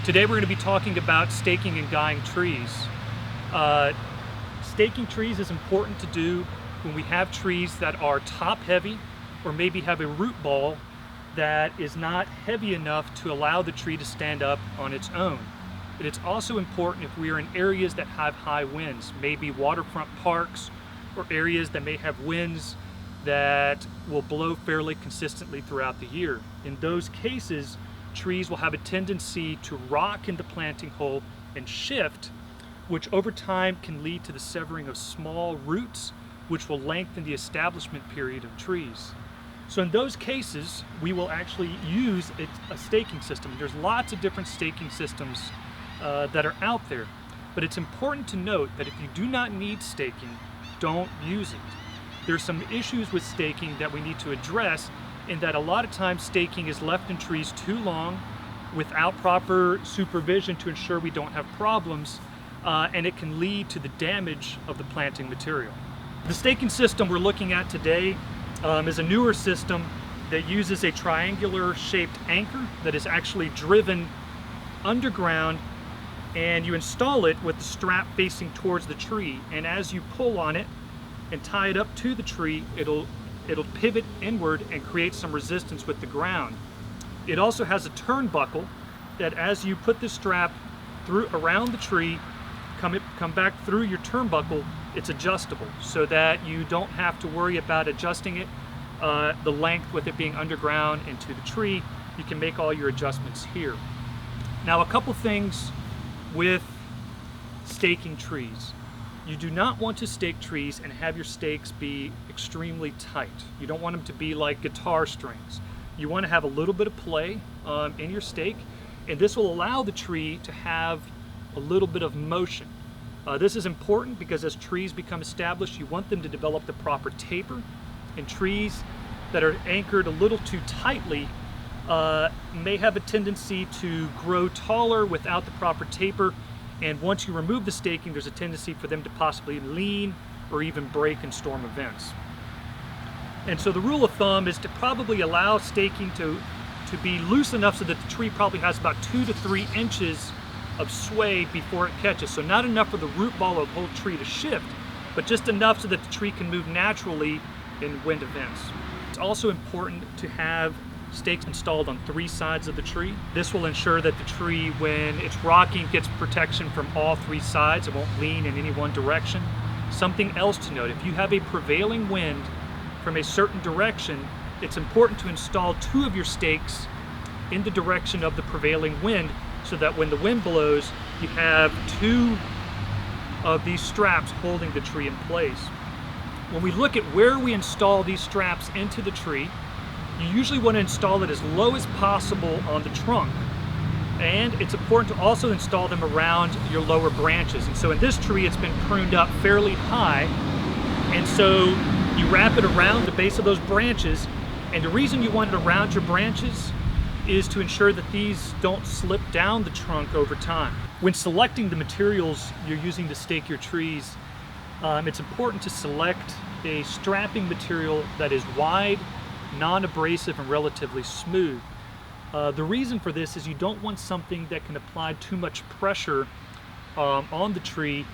Today we're going to be talking about staking and guying trees. Staking trees is important to do when we have trees that are top heavy or maybe have a root ball that is not heavy enough to allow the tree to stand up on its own. And it's also important if we are in areas that have high winds, maybe waterfront parks or areas that may have winds that will blow fairly consistently throughout the year. In those cases, trees will have a tendency to rock in the planting hole and shift, which over time can lead to the severing of small roots, which will lengthen the establishment period of trees. So in those cases, we will actually use a staking system. There's lots of different staking systems that are out there, but it's important to note that if you do not need staking, don't use it. There's some issues with staking that we need to address, in that a lot of times staking is left in trees too long without proper supervision to ensure we don't have problems, and it can lead to the damage of the planting material. The staking system we're looking at today is a newer system that uses a triangular shaped anchor that is actually driven underground, and you install it with the strap facing towards the tree, and as you pull on it and tie it up to the tree, it'll pivot inward and create some resistance with the ground. It also has a turnbuckle that as you put the strap through around the tree, come back through your turnbuckle, it's adjustable so that you don't have to worry about adjusting it, the length with it being underground into the tree. You can make all your adjustments here. Now, a couple things with staking trees. You do not want to stake trees and have your stakes be extremely tight. You don't want them to be like guitar strings. You want to have a little bit of play in your stake, and this will allow the tree to have a little bit of motion. This is important because as trees become established, you want them to develop the proper taper, and trees that are anchored a little too tightly may have a tendency to grow taller without the proper taper. And once you remove the staking, there's a tendency for them to possibly lean or even break in storm events. And so the rule of thumb is to probably allow staking to be loose enough so that the tree probably has about 2 to 3 inches of sway before it catches. So not enough for the root ball of the whole tree to shift, but just enough so that the tree can move naturally in wind events. It's also important to have stakes installed on 3 sides of the tree. This will ensure that the tree, when it's rocking, gets protection from all 3 sides. It won't lean in any one direction. Something else to note, if you have a prevailing wind from a certain direction, it's important to install 2 of your stakes in the direction of the prevailing wind, so that when the wind blows, you have 2 of these straps holding the tree in place. When we look at where we install these straps into the tree, you usually want to install it as low as possible on the trunk. And it's important to also install them around your lower branches. And so in this tree, it's been pruned up fairly high. And so you wrap it around the base of those branches. And the reason you want it around your branches is to ensure that these don't slip down the trunk over time. When selecting the materials you're using to stake your trees, it's important to select a strapping material that is wide, non-abrasive, and relatively smooth. The reason for this is you don't want something that can apply too much pressure on the tree,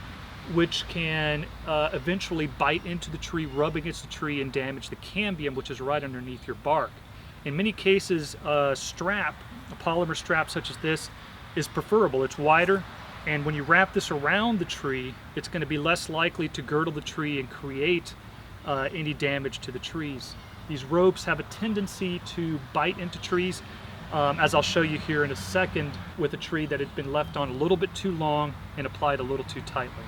which can eventually bite into the tree, rub against the tree, and damage the cambium, which is right underneath your bark. In many cases, a polymer strap such as this, is preferable. It's wider, and when you wrap this around the tree, it's going to be less likely to girdle the tree and create any damage to the trees. These ropes have a tendency to bite into trees, as I'll show you here in a second, with a tree that had been left on a little bit too long and applied a little too tightly.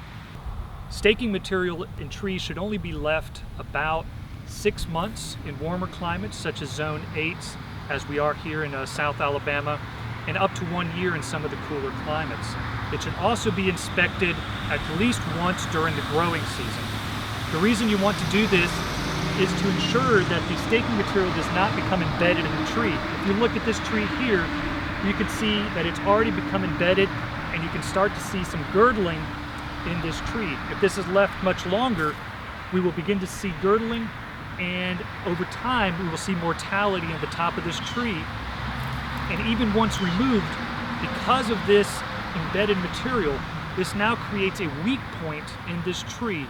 Staking material in trees should only be left about 6 months in warmer climates, such as zone 8s, as we are here in South Alabama, and up to 1 year in some of the cooler climates. It should also be inspected at least once during the growing season. The reason you want to do this is to ensure that the staking material does not become embedded in the tree. If you look at this tree here, you can see that it's already become embedded, and you can start to see some girdling in this tree. If this is left much longer, we will begin to see girdling, and over time we will see mortality at the top of this tree. And even once removed, Because of this embedded material, this now creates a weak point in this tree.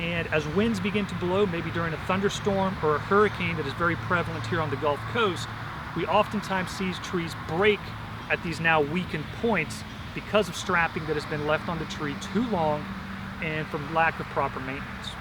And as winds begin to blow, maybe during a thunderstorm or a hurricane that is very prevalent here on the Gulf Coast, we oftentimes see trees break at these now weakened points because of strapping that has been left on the tree too long and from lack of proper maintenance.